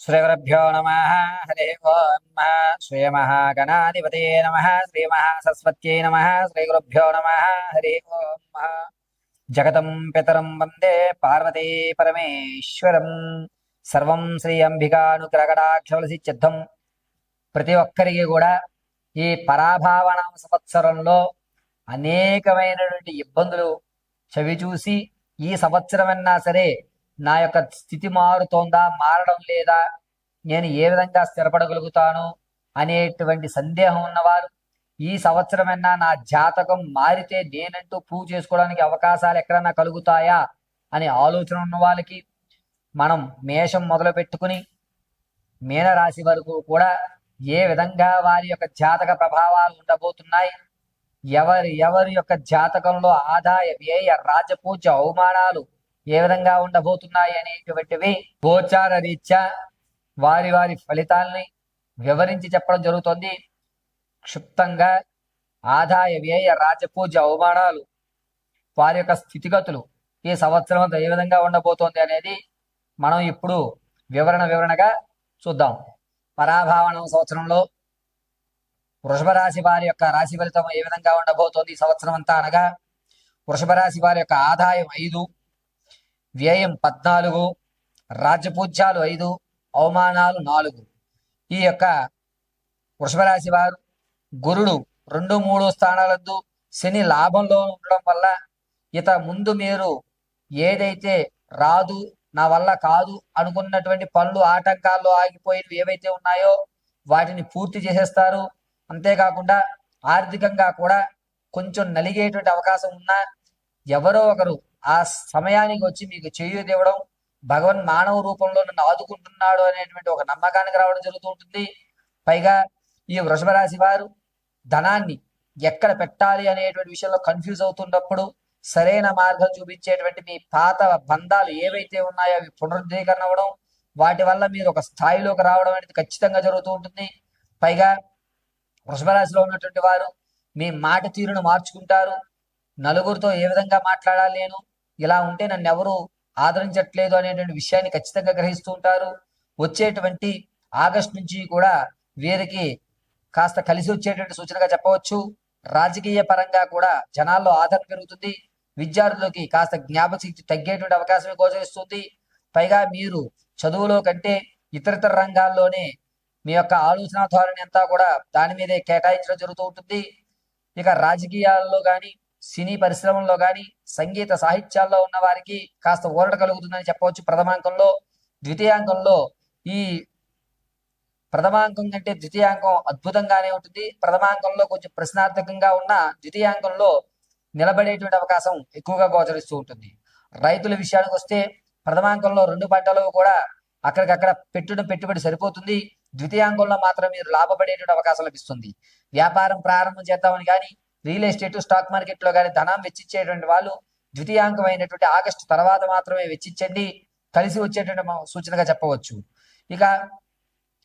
श्रीगुरुभ्यो नमः। हरि ओम्। श्रीमहागणाधिपते नमः। श्रीमहासरस्वत्यै नमः। श्रीगुरुभ्यो नमः। हरि ओम्। जगतं पितरं वन्दे पार्वती परमेश्वरं। సర్వం శ్రీ అంబికానుగ్రహకటాక్షలసిద్ధం. ప్రతి ఒక్కరికి కూడా ఈ పరాభావన సంవత్సరంలో అనేకమైనటువంటి ఇబ్బందులు చవిచూసి ఈ సంవత్సరమన్నా సరే నా యొక్క స్థితి మారుతోందా మారడం లేదా, నేను ఏ విధంగా స్థిరపడగలుగుతాను అనేటువంటి సందేహం ఉన్నవారు, ఈ సంవత్సరమన్నా నా జాతకం మారితే నేనంటూ ప్రూవ్ చేసుకోవడానికి అవకాశాలు ఎక్కడన్నా కలుగుతాయా అనే ఆలోచన ఉన్న వాళ్ళకి మనం మేషం మొదలు పెట్టుకుని మీనరాశి వరకు కూడా ఏ విధంగా వారి యొక్క జాతక ప్రభావాలు ఉండబోతున్నాయి, ఎవరి యొక్క జాతకంలో ఆదాయ వ్యయ రాజపూజ్య అవమానాలు ఏ విధంగా ఉండబోతున్నాయి అనేటువంటివి గోచార రీత్యా వారి వారి ఫలితాలని వివరించి చెప్పడం జరుగుతుంది. క్షుప్తంగా ఆదాయ వ్యయ రాజపూజ్య అవమానాలు వారి యొక్క స్థితిగతులు ఈ సంవత్సరం అంతా ఏ విధంగా ఉండబోతోంది అనేది మనం ఇప్పుడు వివరణగా చూద్దాం. పరాభావనం సంవత్సరంలో వృషభ రాశి వారి యొక్క రాశి ఫలితం ఏ విధంగా ఉండబోతోంది ఈ సంవత్సరం అంతా అనగా, వృషభ రాశి వారి యొక్క ఆదాయం 5, వ్యయం 14, రాజ్యపూజ్యాలు 5, అవమానాలు 4. ఈ యొక్క వృషభ రాశి వారు గురుడు 2, 3 స్థానాలందు శని లాభంలో ఉండడం వల్ల ముందు మీరు ఏదైతే రాదు, నా వల్ల కాదు అనుకున్నటువంటి పనులు ఆటంకాల్లో ఆగిపోయినవి ఏవైతే ఉన్నాయో వాటిని పూర్తి చేసేస్తారు. అంతేకాకుండా ఆర్థికంగా కూడా కొంచెం నలిగేటువంటి అవకాశం ఉన్నా ఎవరో ఒకరు ఆ సమయానికి వచ్చి మీకు చేయూదివ్వడం, భగవన్ మానవ రూపంలో నన్ను ఆదుకుంటున్నాడు అనేటువంటి ఒక నమ్మకానికి రావడం జరుగుతూ ఉంటుంది. పైగా ఈ వృషభ రాశి వారు ధనాన్ని ఎక్కడ పెట్టాలి అనేటువంటి విషయంలో కన్ఫ్యూజ్ అవుతున్నప్పుడు సరైన మార్గం చూపించేటువంటి మీ పాత బంధాలు ఏవైతే ఉన్నాయో అవి పునరుద్ధీకరణ అవ్వడం, వాటి వల్ల మీరు ఒక స్థాయిలోకి రావడం అనేది ఖచ్చితంగా జరుగుతూ ఉంటుంది. పైగా వృషభ రాశిలో ఉన్నటువంటి వారు మీ మాట తీరును మార్చుకుంటారు. నలుగురితో ఏ విధంగా మాట్లాడాలి, నేను ఇలా ఉంటే నన్ను ఎవరు ఆదరించట్లేదు అనేటువంటి విషయాన్ని ఖచ్చితంగా గ్రహిస్తూ ఉంటారు. వచ్చేటువంటి ఆగస్టు నుంచి కూడా వీరికి కాస్త కలిసి వచ్చేటువంటి సూచనగా చెప్పవచ్చు. రాజకీయ పరంగా కూడా జనాల్లో ఆదరణ పెరుగుతుంది. విద్యార్థులకి కాస్త జ్ఞాపకశక్తి తగ్గేటువంటి అవకాశమే గోచరిస్తుంది. పైగా మీరు చదువులో కంటే ఇతరితర రంగాల్లోనే మీ యొక్క ఆలోచన ధోరణి అంతా కూడా దాని మీదే కేటాయించడం జరుగుతూ ఉంటుంది. ఇక రాజకీయాల్లో కానీ, సినీ పరిశ్రమల్లో కానీ, సంగీత సాహిత్యాల్లో ఉన్న వారికి కాస్త ఊరట కలుగుతుందని చెప్పవచ్చు ప్రథమాంకంలో. ద్వితీయాంకంలో ఈ ప్రథమాంకం కంటే ద్వితీయాంకం అద్భుతంగానే ఉంటుంది. ప్రథమాంకంలో కొంచెం ప్రశ్నార్థకంగా ఉన్న ద్వితీయాంకంలో నిలబడేటువంటి అవకాశం ఎక్కువగా గోచరిస్తూ ఉంటుంది. రైతుల విషయానికి వస్తే ప్రథమాంకంలో 2 పంటలు కూడా అక్కడికక్కడ పెట్టుబడి సరిపోతుంది. ద్వితీయాంకంలో మాత్రం మీరు లాభపడేటువంటి అవకాశం లభిస్తుంది. వ్యాపారం ప్రారంభం చేద్దామని కానీ, రియల్ ఎస్టేట్ స్టాక్ మార్కెట్లో కానీ ధనం వెచ్చించేటువంటి వాళ్ళు ద్వితీయాంకం అయినటువంటి ఆగస్టు తర్వాత మాత్రమే వెచ్చించండి, కలిసి వచ్చేటువంటి సూచనగా చెప్పవచ్చు. ఇక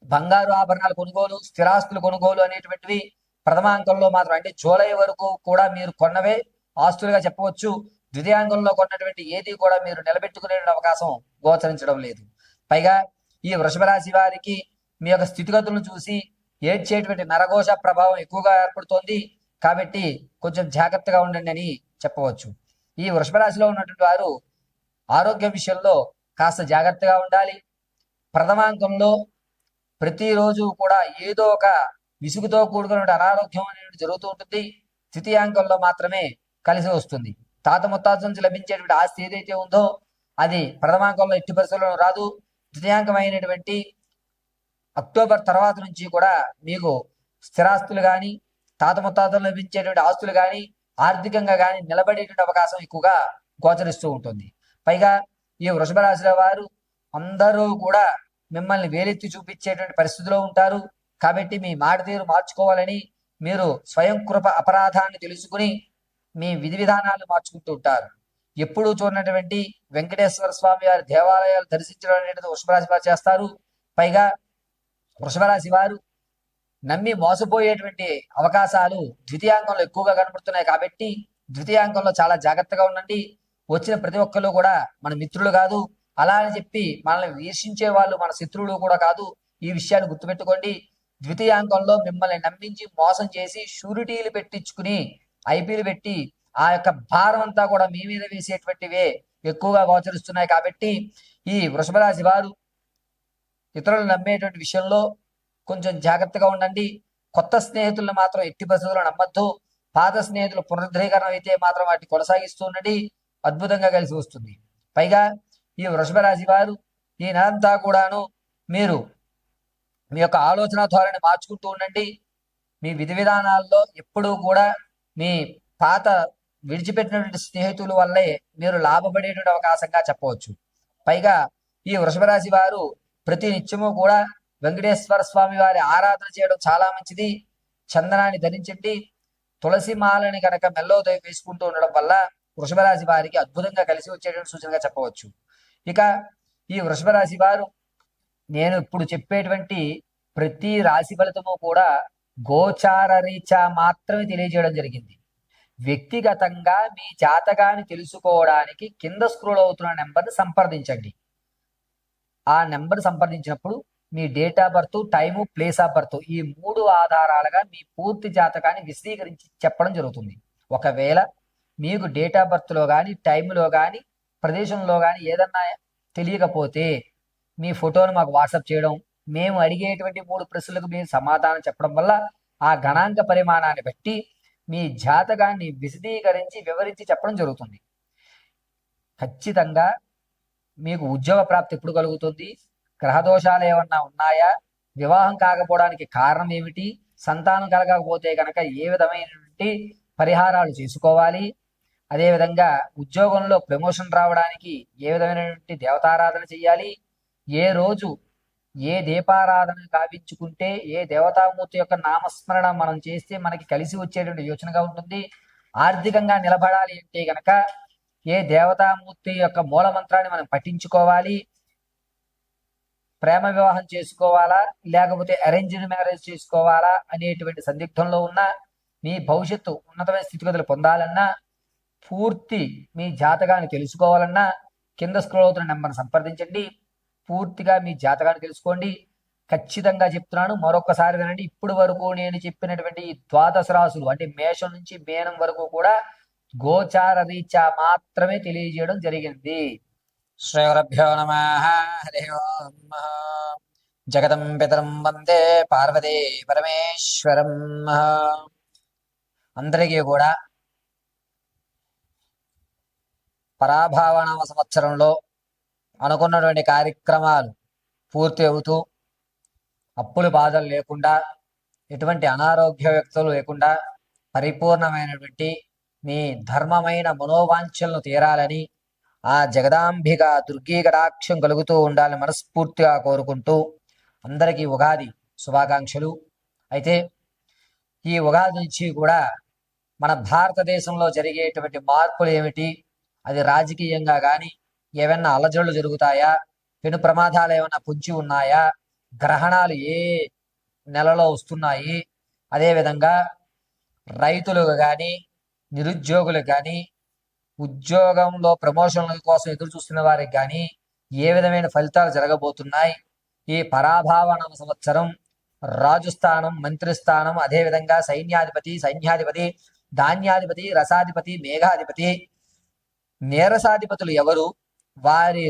బంగారు ఆభరణాల కొనుగోలు, స్థిరాస్తుల కొనుగోలు అనేటువంటివి ప్రథమాంకంలో మాత్రం, అంటే జూలై వరకు కూడా మీరు కొన్నవే ఆస్తులుగా చెప్పవచ్చు. ద్వితీయాంకంలో కొన్నటువంటి ఏది కూడా మీరు నిలబెట్టుకునే అవకాశం గోచరించడం లేదు. పైగా ఈ వృషభ రాశి వారికి మీ యొక్క స్థితిగతులను చూసి ఏడ్చేటువంటి నరఘోష ప్రభావం ఎక్కువగా ఏర్పడుతోంది. కాబట్టి కొంచెం జాగ్రత్తగా ఉండండి అని చెప్పవచ్చు. ఈ వృషభ రాశిలో ఉన్నటువంటి వారు ఆరోగ్య విషయంలో కాస్త జాగ్రత్తగా ఉండాలి. ప్రథమాంకంలో ప్రతిరోజు కూడా ఏదో ఒక విసుగుతో కూడుకున్న అనారోగ్యం అనేది జరుగుతూ ఉంటుంది. ద్వితీయాంకంలో మాత్రమే కలిసి వస్తుంది. తాత ముత్తాత నుంచి లభించేటువంటి ఆస్తి ఏదైతే ఉందో అది ప్రథమాంకంలో ఎట్టి పరిస్థితుల్లో రాదు. ద్వితీయాంకమైనటువంటి అక్టోబర్ తర్వాత నుంచి కూడా మీకు స్థిరాస్తులు కానీ, తాత ముత్తాతలు లభించేటువంటి ఆస్తులు కానీ, ఆర్థికంగా కానీ నిలబడేటువంటి అవకాశం ఎక్కువగా గోచరిస్తూ ఉంటుంది. పైగా ఈ వృషభ రాశిలో వారు అందరూ కూడా మిమ్మల్ని వేలెత్తి చూపించేటువంటి పరిస్థితిలో ఉంటారు. కాబట్టి మీ మాట తీరు మార్చుకోవాలని మీరు స్వయం కృప అపరాధాన్ని తెలుసుకుని మీ విధి విధానాలు మార్చుకుంటూ ఉంటారు. ఎప్పుడూ చూడనటువంటి వెంకటేశ్వర స్వామి వారి దేవాలయాలు దర్శించడం అనేది వృషభ రాశి వారు చేస్తారు. పైగా వృషభ రాశి వారు నమ్మి మోసపోయేటువంటి అవకాశాలు ద్వితీయాంకంలో ఎక్కువగా కనబడుతున్నాయి. కాబట్టి ద్వితీయాంకంలో చాలా జాగ్రత్తగా ఉండండి. వచ్చిన ప్రతి ఒక్కరు కూడా మన మిత్రులు కాదు, అలా అని చెప్పి మనల్ని ఈర్షించే వాళ్ళు మన శత్రువులు కూడా కాదు. ఈ విషయాన్ని గుర్తుపెట్టుకోండి. ద్వితీయాంకంలో మిమ్మల్ని నమ్మించి మోసం చేసి షూరిటీలు పెట్టించుకుని ఐపీలు పెట్టి ఆ యొక్క భారం అంతా కూడా మీ మీద వేసేటువంటివే ఎక్కువగా గోచరిస్తున్నాయి. కాబట్టి ఈ వృషభ రాశి వారు ఇతరులు నమ్మేటువంటి విషయంలో కొంచెం జాగ్రత్తగా ఉండండి. కొత్త స్నేహితులను మాత్రం ఎట్టి పరిస్థితుల్లో నమ్మద్దు. పాత స్నేహితులు పునరుద్ధరీకరణ అయితే మాత్రం వాటిని కొనసాగిస్తూ ఉండండి. అద్భుతంగా కలిసి వస్తుంది. పైగా ఈ వృషభ రాశి వారు ఈ నెలంతా కూడాను మీరు మీ యొక్క ఆలోచన ధోరణి మార్చుకుంటూ ఉండండి. మీ విధి విధానాల్లో ఎప్పుడూ కూడా మీ పాత విడిచిపెట్టినటువంటి స్నేహితుల వల్లే మీరు లాభపడేటువంటి అవకాశంగా చెప్పవచ్చు. పైగా ఈ వృషభ రాశి వారు ప్రతి నిత్యము కూడా వెంకటేశ్వర స్వామి వారి ఆరాధన చేయడం చాలా మంచిది. చందనాన్ని ధరించండి. తులసి మాలని కనుక మెల్లో వేసుకుంటూ ఉండడం వల్ల వృషభ రాశి వారికి అద్భుతంగా కలిసి వచ్చేటువంటి సూచనగా చెప్పవచ్చు. ఇక ఈ వృషభ రాశి వారు నేను ఇప్పుడు చెప్పేటువంటి ప్రతి రాశి ఫలితము కూడా గోచార రీత్యా మాత్రమే తెలియజేయడం జరిగింది. వ్యక్తిగతంగా మీ జాతకాన్ని తెలుసుకోవడానికి కింద స్క్రోల్ అవుతున్న నెంబర్ని సంప్రదించండి. ఆ నెంబర్ సంప్రదించినప్పుడు మీ date of birth, time, place of birth ఈ 3 ఆధారాలుగా మీ పూర్తి జాతకాన్ని విశదీకరించి చెప్పడం జరుగుతుంది. ఒకవేళ మీకు డేట్ ఆఫ్ బర్త్లో కానీ, టైంలో కానీ, ప్రదేశంలో కానీ ఏదన్నా తెలియకపోతే మీ ఫోటోను మాకు వాట్సాప్ చేయడం, మేము అడిగేటువంటి 3 ప్రశ్నలకు మీరు సమాధానం చెప్పడం వల్ల ఆ గణాంక పరిమాణాన్ని బట్టి మీ జాతకాన్ని విశదీకరించి వివరించి చెప్పడం జరుగుతుంది. ఖచ్చితంగా మీకు ఉద్యోగ ప్రాప్తి ఎప్పుడు కలుగుతుంది, గ్రహదోషాలు ఏమన్నా ఉన్నాయా, వివాహం కాకపోవడానికి కారణం ఏమిటి, సంతానం కలగకపోతే కనుక ఏ విధమైనటువంటి పరిహారాలు చేసుకోవాలి, అదేవిధంగా ఉద్యోగంలో ప్రమోషన్ రావడానికి ఏ విధమైనటువంటి దేవతారాధన చేయాలి, ఏ రోజు ఏ దీపారాధన గావించుకుంటే ఏ దేవతామూర్తి యొక్క నామస్మరణ మనం చేస్తే మనకి కలిసి వచ్చేటువంటి యోచనగా ఉంటుంది, ఆర్థికంగా నిలబడాలి అంటే గనక ఏ దేవతామూర్తి యొక్క మూలమంత్రాన్ని మనం పఠించుకోవాలి, ప్రేమ వివాహం చేసుకోవాలా లేకపోతే అరేంజ్డ్ మ్యారేజ్ చేసుకోవాలా అనేటువంటి సందిగ్ధంలో ఉన్న మీ భవిష్యత్తు ఉన్నతమైన స్థితిగతులు పొందాలన్నా, పూర్తి మీ జాతకాన్ని తెలుసుకోవాలన్నా కింద స్క్రోల్ అవుతున్న నెంబర్ని సంప్రదించండి. పూర్తిగా మీ జాతకాన్ని తెలుసుకోండి. ఖచ్చితంగా చెప్తున్నాను, మరొకసారి వినండి. ఇప్పుడు వరకు నేను చెప్పినటువంటి ఈ ద్వాదశ రాశులు అంటే మేషం నుంచి మీనం వరకు కూడా గోచార రీత్యా మాత్రమే తెలియజేయడం జరిగింది. శ్రీ గురుభ్యో నమః. హరి ఓం. జగతం పితరం వందే పార్వతీ పరమేశ్వరం. అందరికీ కూడా పరాభావనామ సంవత్సరంలో అనుకున్నటువంటి కార్యక్రమాలు పూర్తి అవుతూ అప్పులు బాధలు లేకుండా, ఎటువంటి అనారోగ్య వ్యక్తులు లేకుండా పరిపూర్ణమైనటువంటి మీ ధర్మమైన మనోవాంఛలను తీరాలని ఆ జగదాంబిక దుర్గీ కటాక్షం కలుగుతూ ఉండాలని మనస్ఫూర్తిగా కోరుకుంటూ అందరికీ ఉగాది శుభాకాంక్షలు. అయితే ఈ ఉగాది నుంచి కూడా మన భారతదేశంలో జరిగేటువంటి మార్పులు ఏమిటి, అది రాజకీయంగా కానీ ఏమైనా అలజడులు జరుగుతాయా, పెను ప్రమాదాలు ఏమైనా పొంచి ఉన్నాయా, గ్రహణాలు ఏ నెలలో వస్తున్నాయి, అదేవిధంగా రైతులకు కానీ నిరుద్యోగులకు కానీ ఉద్యోగంలో ప్రమోషన్ల కోసం ఎదురు చూస్తున్న వారికి కానీ ఏ విధమైన ఫలితాలు జరగబోతున్నాయి, ఈ పరాభావన సంవత్సరం రాజుస్థానం, మంత్రిస్థానం, అదేవిధంగా సైన్యాధిపతి, ధాన్యాధిపతి, రసాధిపతి, మేఘాధిపతి, నీరసాధిపతులు ఎవరు, వారి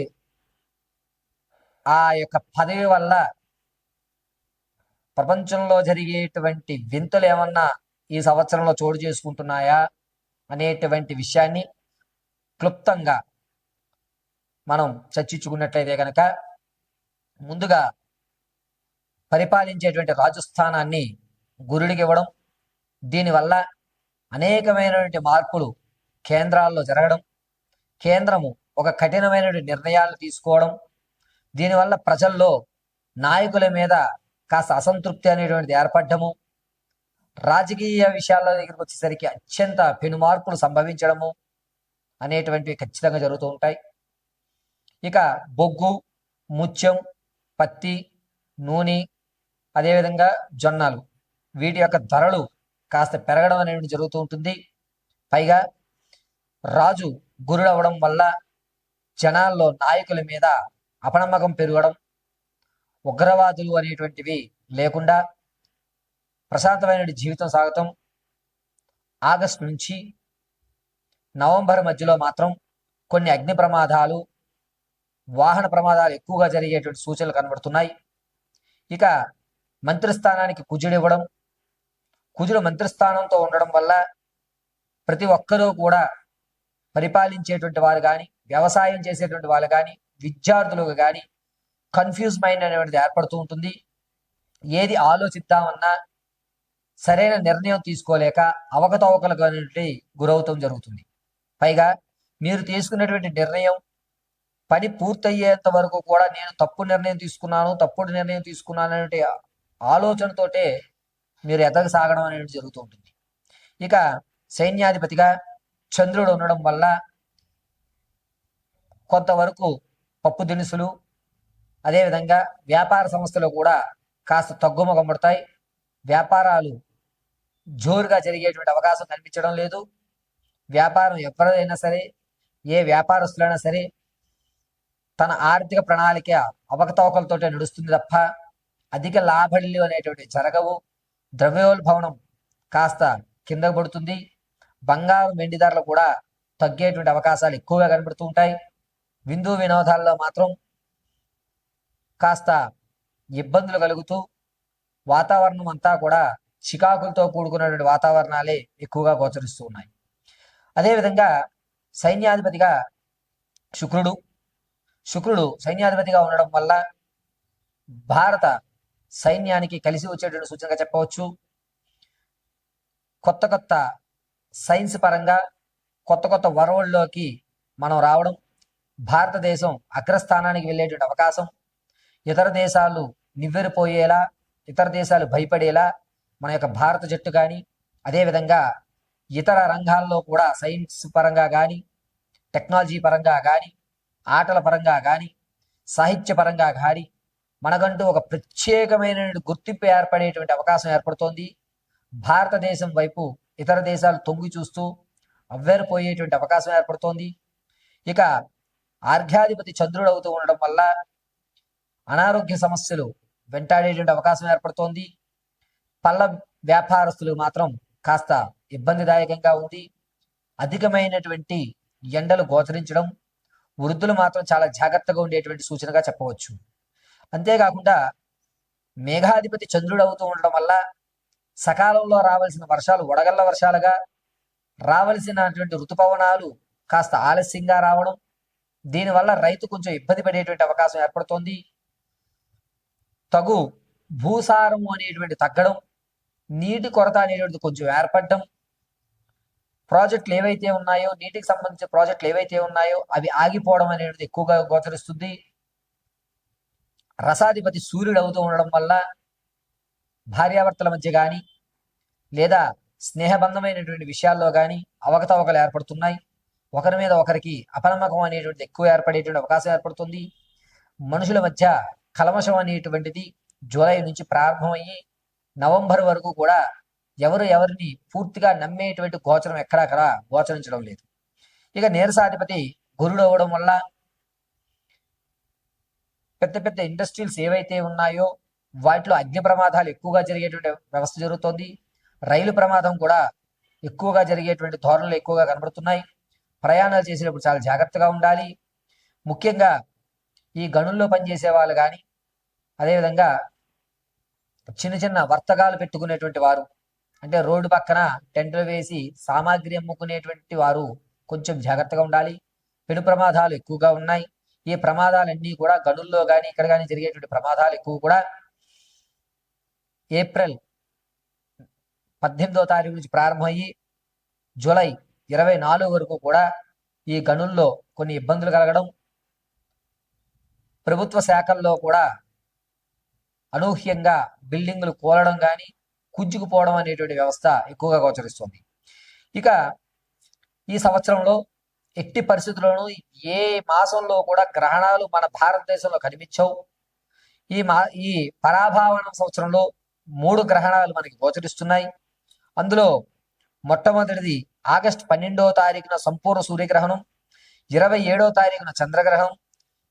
ఆ యొక్క పదవి వల్ల ప్రపంచంలో జరిగేటువంటి వింతలు ఏమన్నా ఈ సంవత్సరంలో చోటు చేసుకుంటున్నాయా అనేటువంటి విషయాన్ని క్లుప్తంగా మనం చర్చించుకున్నట్లయితే కనుక, ముందుగా పరిపాలించేటువంటి రాజస్థానాన్ని గురుడికి ఇవ్వడం, దీనివల్ల అనేకమైనటువంటి మార్పులు కేంద్రాల్లో జరగడం, కేంద్రము ఒక కఠినమైనటువంటి నిర్ణయాలు తీసుకోవడం, దీనివల్ల ప్రజల్లో నాయకుల మీద కాస్త అసంతృప్తి అనేటువంటిది ఏర్పడము, రాజకీయ విషయాల దగ్గరికి వచ్చేసరికి అత్యంత పెను మార్పులు సంభవించడము అనేటువంటివి ఖచ్చితంగా జరుగుతూ ఉంటాయి. ఇక బొగ్గు, ముత్యం, పత్తి, నూనె, అదేవిధంగా జొన్నలు, వీటి యొక్క ధరలు కాస్త పెరగడం అనేది జరుగుతూ ఉంటుంది. పైగా రాజు గురుడవడం వల్ల జనాల్లో నాయకుల మీద అపనమ్మకం పెరగడం, ఉగ్రవాదులు అనేటువంటివి లేకుండా ప్రశాంతమైన జీవితం సాగటం, ఆగస్టు నుంచి నవంబర్ మధ్యలో మాత్రం కొన్ని అగ్ని ప్రమాదాలు, వాహన ప్రమాదాలు ఎక్కువగా జరిగేటువంటి సూచనలు కనబడుతున్నాయి. ఇక మంత్రిస్థానానికి కుజుడు ఇవ్వడం, కుజుడు మంత్రిస్థానంతో ఉండడం వల్ల ప్రతి ఒక్కరూ కూడా పరిపాలించేటువంటి వారు కానీ, వ్యవసాయం చేసేటువంటి వాళ్ళు కానీ, విద్యార్థులకు కానీ కన్ఫ్యూజ్ మైండ్ అనేటువంటిది ఏర్పడుతూ ఉంటుంది. ఏది ఆలోచిద్దామన్నా సరైన నిర్ణయం తీసుకోలేక అవకతవకలకు అనేటువంటి గురవుతాం జరుగుతుంది. పైగా మీరు తీసుకున్నటువంటి నిర్ణయం పని పూర్తయ్యేంత వరకు కూడా నేను తప్పుడు నిర్ణయం తీసుకున్నాను అనే ఆలోచనతోటే మీరు ఎదగసాగడం అనేది జరుగుతూ ఉంటుంది. ఇక సైన్యాధిపతిగా చంద్రుడు ఉండడం వల్ల కొంతవరకు పప్పు దినుసులు, అదేవిధంగా వ్యాపార సంస్థలు కూడా కాస్త తగ్గుముఖం పడతాయి. వ్యాపారాలు జోరుగా జరిగేటువంటి అవకాశం కనిపించడం లేదు. వ్యాపారం ఎవరైనా సరే, ఏ వ్యాపారస్తులైనా సరే తన ఆర్థిక ప్రణాళిక అవకతవకలతోటే నడుస్తుంది తప్ప అధిక లాభాలు అనేటువంటి జరగవు. ద్రవ్యోల్బణం కాస్త కిందకు పడుతుంది. బంగారు వెండి ధరలు కూడా తగ్గేటువంటి అవకాశాలు ఎక్కువగా కనబడుతూ ఉంటాయి. విందు వినోదాల్లో మాత్రం కాస్త ఇబ్బందులు కలుగుతూ వాతావరణం అంతా కూడా చికాకులతో కూడుకున్నటువంటి వాతావరణాలే ఎక్కువగా గోచరిస్తూ ఉన్నాయి. అదేవిధంగా సైన్యాధిపతిగా శుక్రుడు సైన్యాధిపతిగా ఉండడం వల్ల భారత సైన్యానికి కలిసి వచ్చేటువంటి సూచనగా చెప్పవచ్చు. కొత్త సైన్స్ పరంగా కొత్త వరవల్లోకి మనం రావడం, భారతదేశం అగ్రస్థానానికి వెళ్ళేటువంటి అవకాశం, ఇతర దేశాలు నివ్వెరపోయేలా, ఇతర దేశాలు భయపడేలా మన యొక్క భారత జట్టు కానీ, అదేవిధంగా ఇతర రంగాల్లో కూడా సైన్స్ పరంగా కానీ, టెక్నాలజీ పరంగా కానీ, ఆటల పరంగా కానీ, సాహిత్య పరంగా కానీ మనకంటూ ఒక ప్రత్యేకమైన గుర్తింపు ఏర్పడేటువంటి అవకాశం ఏర్పడుతోంది. భారతదేశం వైపు ఇతర దేశాలు తొంగి చూస్తూ అవ్వేరిపోయేటువంటి అవకాశం ఏర్పడుతోంది. ఇక ఆర్ఘ్యాధిపతి చంద్రుడు అవుతూ ఉండడం వల్ల అనారోగ్య సమస్యలు వెంటాడేటువంటి అవకాశం ఏర్పడుతోంది. పళ్ళ వ్యాపారస్తులు మాత్రం కాస్త ఇబ్బందిదాయకంగా ఉంది. అధికమైనటువంటి ఎండలు గోచరించడం, వృద్ధులు మాత్రం చాలా జాగ్రత్తగా ఉండేటువంటి సూచనగా చెప్పవచ్చు. అంతేకాకుండా మేఘాధిపతి చంద్రుడు అవుతూ ఉండడం వల్ల సకాలంలో రావాల్సిన వర్షాలు వడగళ్ల వర్షాలుగా, రావలసినటువంటి ఋతుపవనాలు కాస్త ఆలస్యంగా రావడం, దీనివల్ల రైతు కొంచెం ఇబ్బంది పడేటువంటి అవకాశం ఏర్పడుతోంది. తగు భూసారం అనేటువంటి తగ్గడం, నీటి కొరత అనేటువంటిది కొంచెం ఏర్పడడం, ప్రాజెక్టులు ఏవైతే ఉన్నాయో, నీటికి సంబంధించిన ప్రాజెక్టులు ఏవైతే ఉన్నాయో అవి ఆగిపోవడం అనేటువంటిది ఎక్కువగా గోచరిస్తుంది. రసాధిపతి సూర్యుడు అవుతూ ఉండడం వల్ల భార్యాభర్తల మధ్య కానీ, లేదా స్నేహబంధమైనటువంటి విషయాల్లో కానీ అవకతవకలు ఏర్పడుతున్నాయి. ఒకరి మీద ఒకరికి అపనమ్మకం అనేటువంటిది ఎక్కువ ఏర్పడేటువంటి అవకాశం ఏర్పడుతుంది. మనుషుల మధ్య కల్మషం అనేటువంటిది జూలై నుంచి ప్రారంభమయ్యి నవంబర్ వరకు కూడా ఎవరిని పూర్తిగా నమ్మేటువంటి గోచరం ఎక్కడక్కడ గోచరించడం లేదు. ఇక నీరసాధిపతి గురుడు అవ్వడం వల్ల పెద్ద ఇండస్ట్రీస్ ఏవైతే ఉన్నాయో వాటిలో అగ్ని ప్రమాదాలు ఎక్కువగా జరిగేటువంటి వ్యవస్థ జరుగుతోంది. రైలు ప్రమాదం కూడా ఎక్కువగా జరిగేటువంటి ధోరణులు ఎక్కువగా కనబడుతున్నాయి. ప్రయాణాలు చేసేటప్పుడు చాలా జాగ్రత్తగా ఉండాలి. ముఖ్యంగా ఈ గనుల్లో పనిచేసే వాళ్ళు కానీ, అదేవిధంగా చిన్న వర్తకాలు పెట్టుకునేటువంటి వారు, అంటే రోడ్డు పక్కన టెంట్లు వేసి సామాగ్రి అమ్ముకునేటువంటి వారు కొంచెం జాగ్రత్తగా ఉండాలి. పెను ప్రమాదాలు ఎక్కువగా ఉన్నాయి. ఈ ప్రమాదాలన్నీ కూడా గనుల్లో కానీ ఇక్కడ కానీ జరిగేటువంటి ప్రమాదాలు ఎక్కువ కూడా ఏప్రిల్ 18వ తారీఖు నుంచి ప్రారంభమయ్యి జూలై 24 వరకు కూడా ఈ గనుల్లో కొన్ని ఇబ్బందులు కలగడం, ప్రభుత్వ శాఖల్లో కూడా అనూహ్యంగా బిల్డింగులు కూలడం కానీ కుంచుకుపోవడం అనేటువంటి వ్యవస్థ ఎక్కువగా గోచరిస్తుంది. ఇక ఈ సంవత్సరంలో ఎట్టి పరిస్థితుల్లోనూ ఏ మాసంలో కూడా గ్రహణాలు మన భారతదేశంలో కనిపించవు. ఈ పరాభావన సంవత్సరంలో 3 గ్రహణాలు మనకి గోచరిస్తున్నాయి. అందులో మొట్టమొదటిది ఆగస్టు 12వ తారీఖున సంపూర్ణ సూర్యగ్రహణం. 27వ తారీఖున చంద్రగ్రహణం,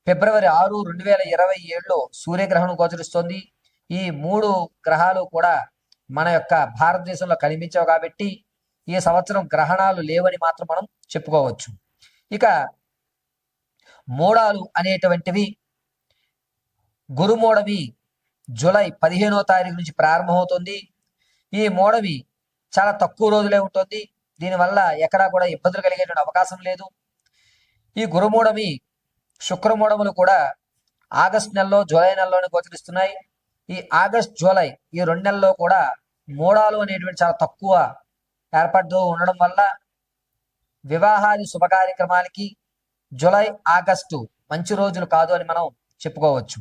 ఫిబ్రవరి 6, 2027లో సూర్యగ్రహణం గోచరిస్తోంది. ఈ 3 గ్రహాలు కూడా మన యొక్క భారతదేశంలో కనిపించవు కాబట్టి ఈ సంవత్సరం గ్రహణాలు లేవని మాత్రం మనం చెప్పుకోవచ్చు. ఇక మోడాలు అనేటువంటివి, గురుమోడవి జూలై 15వ తారీఖు నుంచి ప్రారంభమవుతుంది. ఈ మోడవి చాలా తక్కువ రోజులే ఉంటుంది. దీనివల్ల ఎక్కడా కూడా ఇబ్బందులు కలిగేటువంటి అవకాశం లేదు. ఈ గురుమూఢమి, శుక్రమూఢములు కూడా ఆగస్టు నెలలో, జూలై నెలలోనే గోచరిస్తున్నాయి. ఈ ఆగస్ట్, జూలై ఈ 2 నెలల్లో కూడా మూడాలు అనేటువంటి చాలా తక్కువ ఏర్పడుతూ ఉండడం వల్ల వివాహాది శుభ కార్యక్రమాలకి జూలై, ఆగస్టు మంచి రోజులు కాదు అని మనం చెప్పుకోవచ్చు.